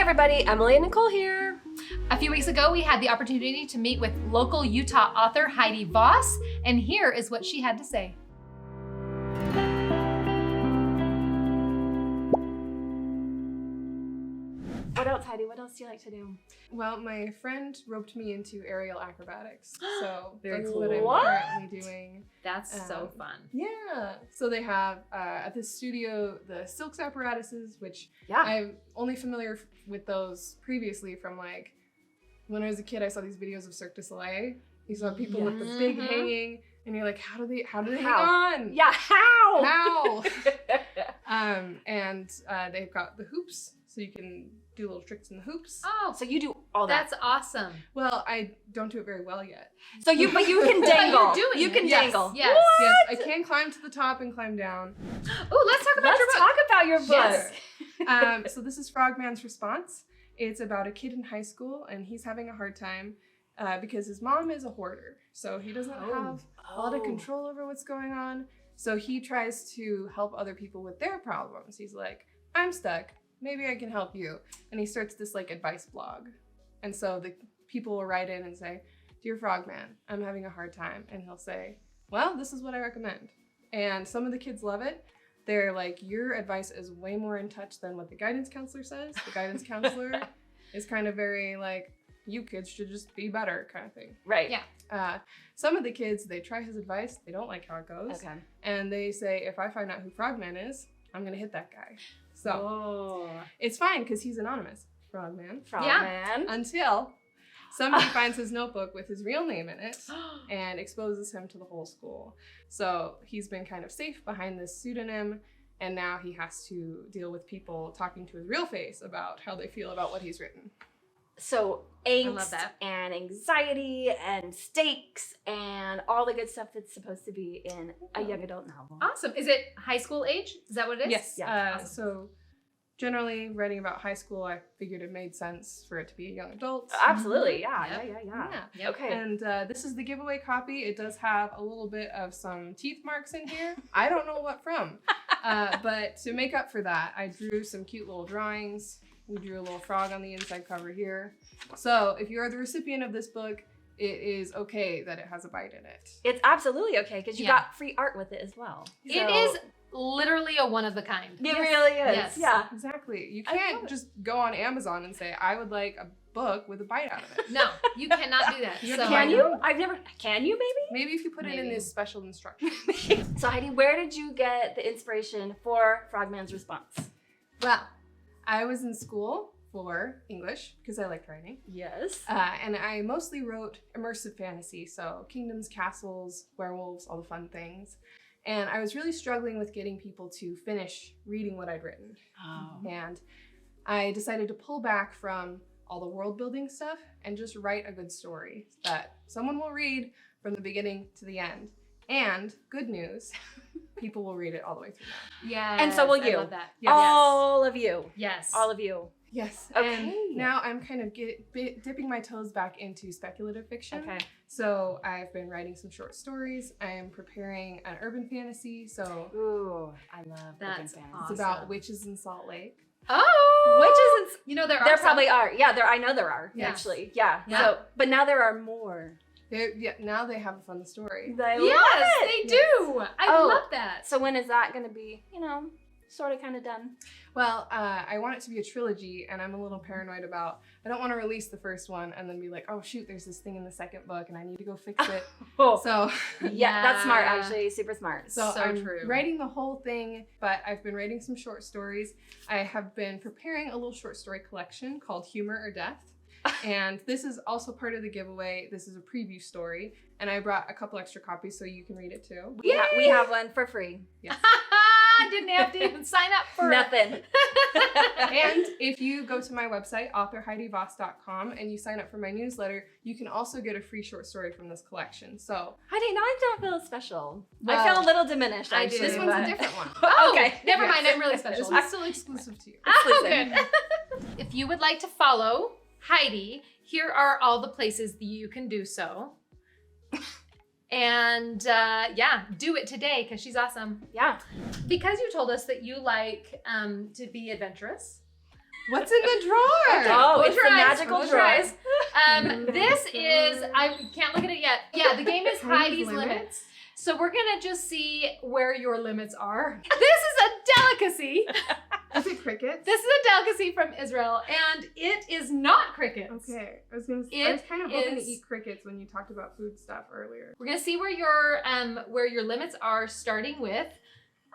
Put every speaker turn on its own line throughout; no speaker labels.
everybody, Emily and Nicole here.
A few weeks ago, we had the opportunity to meet with local Utah author Heidi Voss, and here is what she had to say.
What else, Heidi? What else do you like to do?
Well, my friend roped me into aerial acrobatics, so
Very
that's
cool.
what I'm
What?
currently doing.
That's so fun.
Yeah. So they have at this studio the silks apparatuses, which
Yeah.
I'm only familiar with those previously from like when I was a kid. I saw these videos of Cirque du Soleil. You saw people with the big hanging, and you're like, how do they hang on?
Yeah, how?
How? And they've got the hoops, so you can do little tricks in the hoops.
Oh,
So you do all that.
that's awesome.
Well, I don't do it very well yet.
But you can dangle.
But you're doing
you can
it.
Yes.
dangle.
Yes.
What?
Yes, I can climb to the top and climb down.
Oh, let's talk about
Let's
your book.
talk about your book.
Yes.
So this is Frogman's response. It's about a kid in high school, and he's having a hard time because his mom is a hoarder. So he doesn't have a lot of control over what's going on. So he tries to help other people with their problems. He's like, I'm stuck. Maybe I can help you. And he starts this like advice blog. And so the people will write in and say, Dear Frogman, I'm having a hard time. And he'll say, well, this is what I recommend. And some of the kids love it. They're like, your advice is way more in touch than what the guidance counselor says. The guidance counselor is kind of very like, you kids should just be better kind of thing.
Right.
Yeah.
Some of the kids, they try his advice. They don't like how it goes.
Okay.
And they say, if I find out who Frogman is, I'm going to hit that guy. So
Oh.
it's fine because he's anonymous, Frogman.
Frogman.
Until somebody finds his notebook with his real name in it and exposes him to the whole school. So he's been kind of safe behind this pseudonym, and now he has to deal with people talking to his real face about how they feel about what he's written.
So
love
angst
that.
and anxiety and stakes and all the good stuff that's supposed to be in a young adult novel.
Awesome. Is it high school age? Is that what it is?
Yes.
Yeah,
awesome.
So generally, writing about high school, I figured it made sense for it to be a young adult.
Absolutely. Yeah.
Yep.
Yeah.
Yeah.
Okay.
And this is the giveaway copy. It does have a little bit of some teeth marks in here. I don't know what from. But to make up for that, I drew some cute little drawings. We drew a little frog on the inside cover here. So if you are the recipient of this book, it is okay that it has a bite in it.
It's absolutely okay because you
Yeah.
got free art with it as well.
It is literally a one of a kind.
It really is.
Yes.
Yeah.
Exactly. You
I love
can't
it.
just go on Amazon and say, I would like a book with a bite out of it.
No, you cannot do that.
You
So-
Can you? I've never. Can you
Maybe if you put it in
Maybe.
this special instruction.
maybe? So Heidi, where did you get the inspiration for Frogman's response?
Well, I was in school for English because I liked writing.
Yes.
And I mostly wrote immersive fantasy, so kingdoms, castles, werewolves, all the fun things. And I was really struggling with getting people to finish reading what I'd written.
Oh.
And I decided to pull back from all the world building stuff and just write a good story that someone will read from the beginning to the end. And good news, people will read it all the way through now.
Yes.
And so will
I
you.
love that.
Yes.
All of you.
Yes.
All of you.
Yes.
Okay.
And now I'm kind of dipping my toes back into speculative fiction.
Okay.
So I've been writing some short stories. I am preparing an urban fantasy. So
Ooh, I love
That's
urban fantasy.
it's
awesome.
about witches in Salt Lake.
Oh,
Witches
you know there are
There
some.
probably are. Yeah, I know there are,
Yes.
actually. Yeah.
Yeah.
So, but now there are more.
Now they have a fun story.
I
Yes,
love it.
they do. I
Oh.
love that.
So when is that going to be, sort of kind of done?
Well, I want it to be a trilogy, and I'm a little paranoid about, I don't want to release the first one and then be like, oh shoot, there's this thing in the second book and I need to go fix it.
Oh,
So
yeah, that's smart,
Yeah.
actually. Super smart.
So
So
I'm
true.
writing the whole thing, but I've been writing some short stories. I have been preparing a little short story collection called Humor or Death. And this is also part of the giveaway. This is a preview story. And I brought a couple extra copies so you can read it too.
we have one for free.
Yes.
I didn't have to even sign up for
Nothing.
And if you go to my website, authorheidivoss.com, and you sign up for my newsletter, you can also get a free short story from this collection. So
Heidi, now I don't feel special. I
Well,
feel a little diminished,
I
actually.
do.
this one's
but-
a different one.
Oh,
Okay.
Never
Yes.
mind. I'm really special.
This one's still exclusive to you.
Oh,
Listen.
good. If you would like to follow Heidi, here are all the places that you can do so. And do it today because she's awesome.
Yeah.
Because you told us that you like to be adventurous.
What's in the drawer?
Close your eyes. This is, I can't look at it yet. Yeah, the game is Heidi's Limits. So we're gonna just see where your limits are. This is a delicacy.
Is it crickets?
This is a delicacy from Israel, and it is not crickets.
Okay, I was kind of hoping to eat crickets when you talked about food stuff earlier.
We're gonna see where your limits are, starting with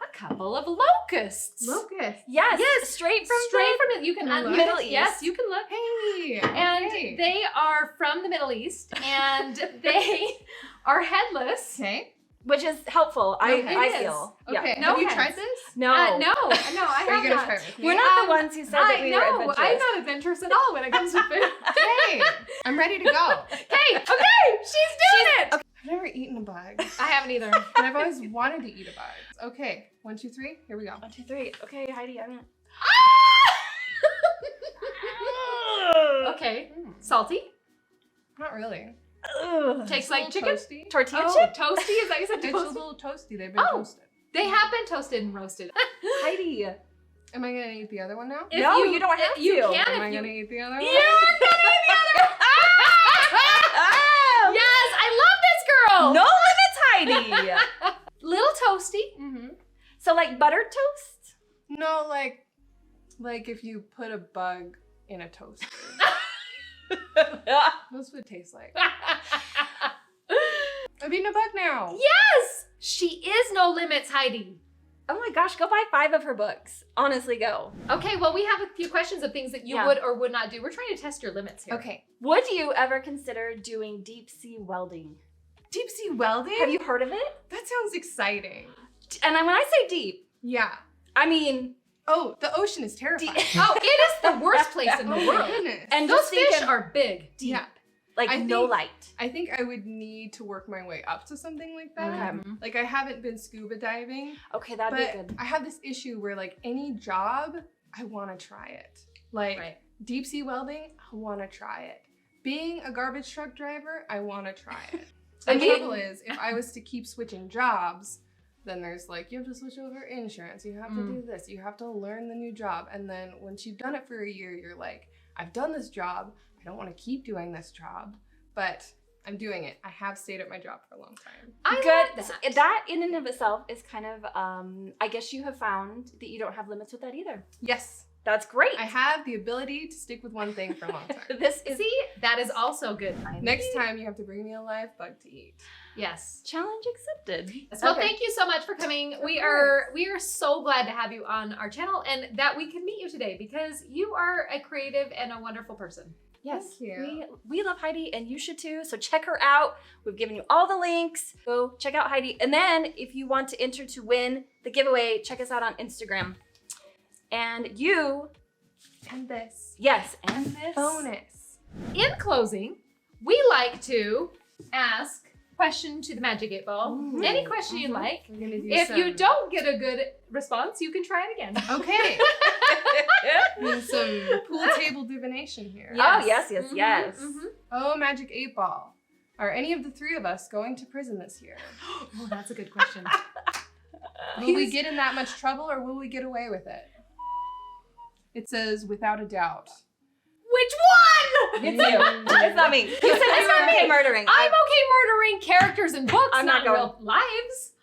a couple of locusts.
Locusts.
Yes, straight from
it. You can
Middle
Middle
East.
Yes, you can look.
Hey.
And
okay.
they are from the Middle East, and they are headless.
Okay.
which is helpful.
Okay.
I feel.
Okay.
Yeah.
No
Have you
heads.
tried this?
No.
No, I
Are
have
you gonna
not.
try it with me?
We're not the ones who said that we were
No,
adventurous.
I'm not adventurous at all when it comes to food.
Hey, I'm ready to go.
Okay, she's doing it.
I've never eaten a bug,
I haven't either.
but I've always wanted to eat a bug. Okay, 1, 2, 3. Here we go.
1, 2, 3. Okay, Heidi, I'm gonna.
Okay, salty.
Not really.
Ugh.
Tastes
It's a
like
little
chicken.
toasty.
Tortilla
Oh,
chip?
toasty? Is that you said
It's a
toasty?
little toasty. They've been
Oh.
toasted.
They have been toasted and roasted.
Heidi.
Am I gonna eat the other one now?
If
No, you don't have
You
to.
can
Am
if
I
you.
gonna eat the other one?
You're gonna eat the other.
Oh!
Yes, I love this girl.
No limits, Heidi.
Little toasty.
Mm-hmm.
So like buttered toast?
No, like if you put a bug in a toaster. That's what it tastes like. I've eaten a bug now.
Yes, she is no limits, Heidi.
Oh my gosh, go buy 5 of her books. Honestly, go.
Okay, well, we have a few questions of things that you
Yeah.
would or would not do. We're trying to test your limits here.
Okay.
Would you ever consider doing deep sea welding?
Deep sea welding?
Have you heard of it?
That sounds exciting.
And when I say deep,
Yeah.
I mean
Oh, the ocean is terrifying.
Oh, it is the worst place in the
Oh my
world.
goodness.
and
Those
just
fish
thinking
are big.
deep,
Yeah.
like
I
no
think-
light.
I think I would need to work my way up to something like that.
Okay.
Mhm.
Like I haven't been scuba diving,
Okay, that'd
but
be good.
I have this issue where like any job, I want to try it. Like
Right.
deep sea welding, I want to try it. Being a garbage truck driver, I want to try it.
I
The
mean-
trouble is, if I was to keep switching jobs, then there's like, you have to switch over insurance, you have to do this, you have to learn the new job. And then once you've done it for a year, you're like, I've done this job, I don't want to keep doing this job, but I'm doing it. I have stayed at my job for a long time.
I
Good.
love that.
That in and of itself is kind of, I guess you have found that you don't have limits with that either.
Yes,
That's great.
I have the ability to stick with one thing for a long time.
This is
See, that is also good.
Next time you have to bring me a live bug to eat.
Yes.
challenge accepted.
Well,
Okay.
thank you so much for coming. We are so glad to have you on our channel and that we could meet you today because you are a creative and a wonderful person.
Yes,
Thank you.
we love Heidi and you should too. So check her out. We've given you all the links. Go check out Heidi. And then if you want to enter to win the giveaway, check us out on Instagram. And you,
And this
yes, and this.
bonus.
In closing, we like to ask question to the Magic 8 Ball.
Ooh.
Any question you'd like.
We're gonna do
If you
some-
don't get a good response, you can try it again.
Okay. And some pool table divination here.
Oh, yes,
Mhm,
yes.
mhm.
Oh, Magic 8 Ball. Are any of the 3 of us going to prison this year?
Oh, that's a good question.
Will we get in that much trouble or will we get away with it? It says, without a doubt.
Which one?
It's you. It's not me. You said
It's
you
not
were
me.
okay murdering.
I'm okay murdering characters in books,
I'm
not
not
real lives.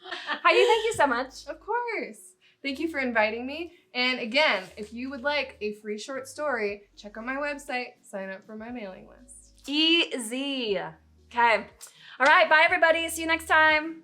Heidi, thank you so much.
Of course. Thank you for inviting me. And again, if you would like a free short story, check out my website, sign up for my mailing list.
Easy. Okay. All right. Bye, everybody. See you next time.